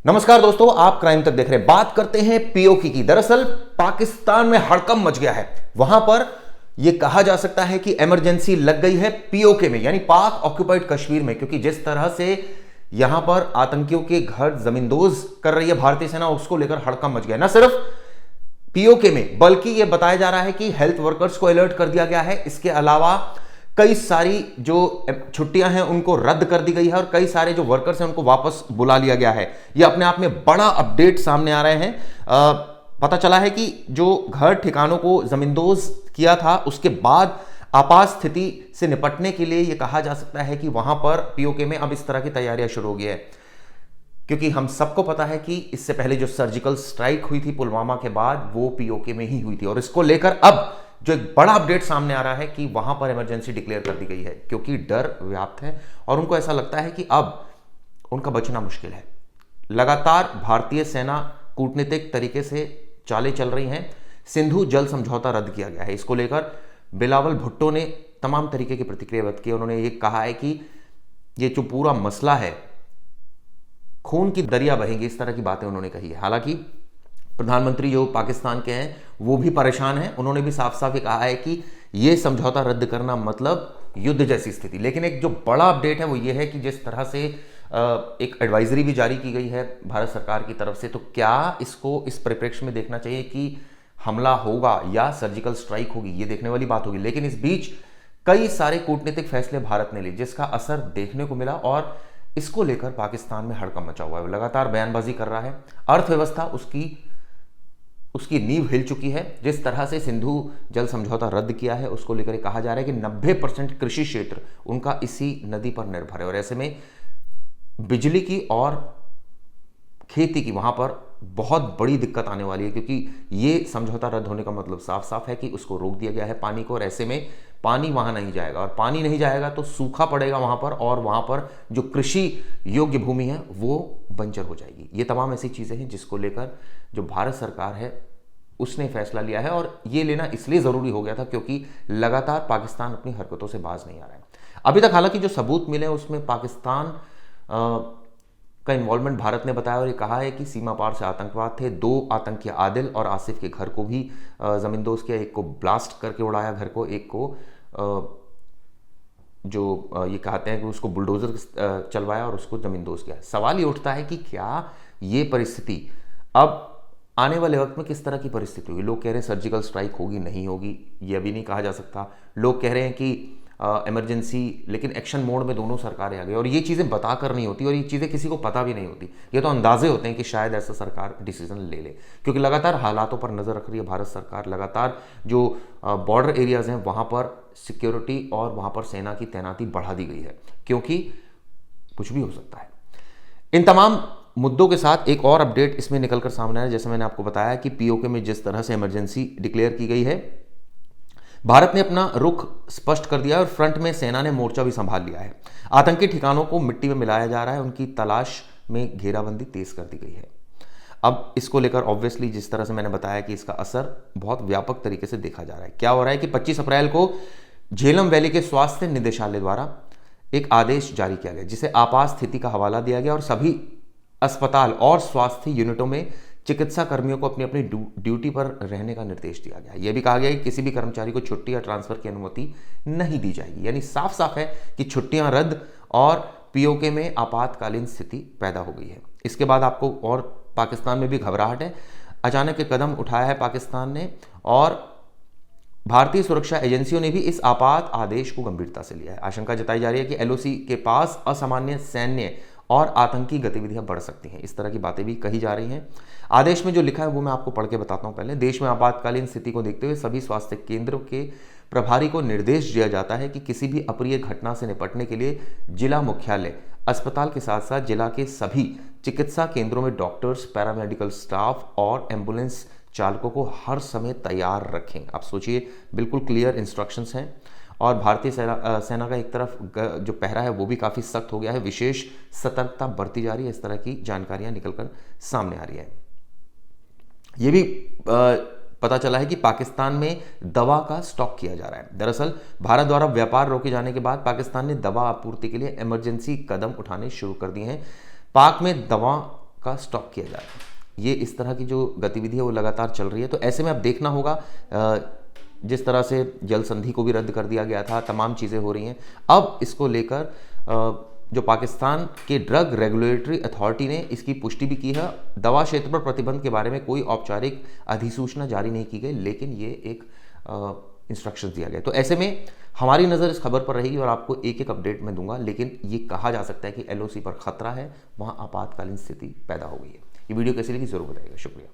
नमस्कार दोस्तों, आप क्राइम तक देख रहे हैं। बात करते हैं पीओके की। दरअसल पाकिस्तान में हड़कंप मच गया है। वहां पर यह कहा जा सकता है कि इमरजेंसी लग गई है पीओके में, यानी पाक ऑक्युपाइड कश्मीर में, क्योंकि जिस तरह से यहां पर आतंकियों के घर जमींदोज कर रही है भारतीय सेना, उसको लेकर हड़कंप मच गया। न सिर्फ पीओके में, बल्कि यह बताया जा रहा है कि हेल्थ वर्कर्स को अलर्ट कर दिया गया है। इसके अलावा कई सारी जो छुट्टियां हैं उनको रद्द कर दी गई है और कई सारे जो वर्कर्स हैं उनको वापस बुला लिया गया है। यह अपने आप में बड़ा अपडेट सामने आ रहे हैं। पता चला है कि जो घर ठिकानों को जमींदोज किया था, उसके बाद आपात स्थिति से निपटने के लिए यह कहा जा सकता है कि वहां पर पीओके में अब इस तरह की तैयारियां शुरू हो गई है। क्योंकि हम सबको पता है कि इससे पहले जो सर्जिकल स्ट्राइक हुई थी पुलवामा के बाद, वो पीओके में ही हुई थी। और इसको लेकर अब जो एक बड़ा अपडेट सामने आ रहा है कि वहां पर इमरजेंसी डिक्लेयर कर दी गई है, क्योंकि डर व्याप्त है और उनको ऐसा लगता है कि अब उनका बचना मुश्किल है। लगातार भारतीय सेना कूटनीतिक तरीके से चालें चल रही हैं। सिंधु जल समझौता रद्द किया गया है। इसको लेकर बिलावल भुट्टो ने तमाम तरीके की प्रतिक्रिया व्यक्त की। उन्होंने ये कहा है कि ये जो पूरा मसला है, खून की दरिया बहेंगी, इस तरह की बातें उन्होंने कही है। हालांकि प्रधानमंत्री जो पाकिस्तान के हैं वो भी परेशान हैं। उन्होंने भी साफ साफ ये कहा है कि ये समझौता रद्द करना मतलब युद्ध जैसी स्थिति। लेकिन एक जो बड़ा अपडेट है वो ये है कि जिस तरह से एक एडवाइजरी भी जारी की गई है भारत सरकार की तरफ से, तो क्या इसको इस परिप्रेक्ष्य में देखना चाहिए कि हमला होगा या सर्जिकल स्ट्राइक होगी, ये देखने वाली बात होगी। लेकिन इस बीच कई सारे कूटनीतिक फैसले भारत ने लिए जिसका असर देखने को मिला और इसको लेकर पाकिस्तान में हड़कंप मचा हुआ है। लगातार बयानबाजी कर रहा है। अर्थव्यवस्था उसकी नींव हिल चुकी है। जिस तरह से सिंधु जल समझौता रद्द किया है, उसको लेकर कहा जा रहा है कि 90% कृषि क्षेत्र उनका इसी नदी पर निर्भर है और ऐसे में बिजली की और खेती की वहां पर बहुत बड़ी दिक्कत आने वाली है, क्योंकि ये समझौता रद्द होने का मतलब साफ साफ है कि उसको रोक दिया गया है पानी को, और ऐसे में पानी वहां नहीं जाएगा और पानी नहीं जाएगा तो सूखा पड़ेगा वहां पर और वहां पर जो कृषि योग्य भूमि है वो बंजर हो जाएगी। ये तमाम ऐसी चीजें हैं जिसको लेकर जो भारत सरकार है उसने फैसला लिया है, और ये लेना इसलिए जरूरी हो गया था क्योंकि लगातार पाकिस्तान अपनी हरकतों से बाज नहीं आ रहा है अभी तक। हालांकि जो सबूत मिले उसमें पाकिस्तान का इन्वॉल्वमेंट भारत ने बताया और ये कहा है कि सीमा पार से आतंकवाद थे। 2 आतंकी आदिल और आसिफ के घर को भी जमींदोज किया, एक को ब्लास्ट करके उड़ाया घर को, एक को जो ये कहते हैं कि उसको बुलडोजर चलवाया और उसको जमींदोज किया। सवाल ये उठता है कि क्या ये परिस्थिति अब आने वाले वक्त में किस तरह की परिस्थिति होगी। लोग कह रहे हैं सर्जिकल स्ट्राइक होगी, नहीं होगी, ये अभी नहीं कहा जा सकता। लोग कह रहे हैं कि इमरजेंसी, लेकिन एक्शन मोड में दोनों सरकारें आ गई और ये चीज़ें बताकर नहीं होती और ये चीज़ें किसी को पता भी नहीं होती। ये तो अंदाजे होते हैं कि शायद ऐसा सरकार डिसीजन ले ले, क्योंकि लगातार हालातों पर नज़र रख रही है भारत सरकार। लगातार जो बॉर्डर एरियाज़ हैं वहाँ पर सिक्योरिटी और वहाँ पर सेना की तैनाती बढ़ा दी गई है, क्योंकि कुछ भी हो सकता है। इन तमाम मुद्दों के साथ एक और अपडेट इसमें निकलकर सामने आया। जैसे मैंने आपको बताया कि पीओके में जिस तरह से इमरजेंसी डिक्लेयर की गई है, भारत ने अपना रुख स्पष्ट कर दिया और फ्रंट में सेना ने मोर्चा भी संभाल लिया है। आतंकी ठिकानों को मिट्टी में मिलाया जा रहा है, उनकी तलाश में घेराबंदी तेज कर दी गई है। अब इसको लेकर ऑब्वियसली जिस तरह से मैंने बताया कि इसका असर बहुत व्यापक तरीके से देखा जा रहा है। क्या हो रहा है कि 25 अप्रैल को झेलम वैली के स्वास्थ्य निदेशालय द्वारा एक आदेश जारी किया गया जिसे आपात स्थिति का हवाला दिया गया और सभी अस्पताल और स्वास्थ्य यूनिटों में चिकित्सा कर्मियों को अपनी अपनी ड्यूटी पर रहने का निर्देश दिया गया। यह भी कहा गया कि किसी भी कर्मचारी को छुट्टी या ट्रांसफर की अनुमति नहीं दी जाएगी। यानी साफ साफ है कि छुट्टियां रद्द और पीओके में आपातकालीन स्थिति पैदा हो गई है। इसके बाद आपको और पाकिस्तान में भी घबराहट है। अचानक एक कदम उठाया है पाकिस्तान ने और भारतीय सुरक्षा एजेंसियों ने भी इस आपात आदेश को गंभीरता से लिया है। आशंका जताई जा रही है कि एलओसी के पास असामान्य सैन्य और आतंकी गतिविधियां बढ़ सकती हैं, इस तरह की बातें भी कही जा रही हैं। आदेश में जो लिखा है वो मैं आपको पढ़ के बताता हूं। पहले, देश में आपातकालीन स्थिति को देखते हुए सभी स्वास्थ्य केंद्रों के प्रभारी को निर्देश दिया जाता है कि किसी भी अप्रिय घटना से निपटने के लिए जिला मुख्यालय, अस्पताल के साथ साथ जिला के सभी चिकित्सा केंद्रों में डॉक्टर्स, पैरामेडिकल स्टाफ और एम्बुलेंस चालकों को हर समय तैयार रखें। आप सोचिए, बिल्कुल क्लियर इंस्ट्रक्शंस हैं। और भारतीय सेना का एक तरफ जो पहरा है वो भी काफ़ी सख्त हो गया है। विशेष सतर्कता बरती जा रही है। इस तरह की जानकारियां निकलकर सामने आ रही है। ये भी पता चला है कि पाकिस्तान में दवा का स्टॉक किया जा रहा है। दरअसल भारत द्वारा व्यापार रोके जाने के बाद पाकिस्तान ने दवा आपूर्ति के लिए इमरजेंसी कदम उठाने शुरू कर दिए हैं। पाक में दवा का स्टॉक किया जा रहा है। ये इस तरह की जो गतिविधि है वो लगातार चल रही है। तो ऐसे में अब देखना होगा, जिस तरह से जल संधि को भी रद्द कर दिया गया था, तमाम चीज़ें हो रही हैं। अब इसको लेकर जो पाकिस्तान के ड्रग रेगुलेटरी अथॉरिटी ने इसकी पुष्टि भी की है। दवा क्षेत्र पर प्रतिबंध के बारे में कोई औपचारिक अधिसूचना जारी नहीं की गई, लेकिन ये एक इंस्ट्रक्शन दिया गया। तो ऐसे में हमारी नज़र इस खबर पर रहेगी और आपको एक एक अपडेट मैं दूंगा, लेकिन ये कहा जा सकता है कि LOC पर खतरा है, वहाँ आपातकालीन स्थिति पैदा हो गई है। ये वीडियो कैसी लगी ज़रूर बताइएगा। शुक्रिया।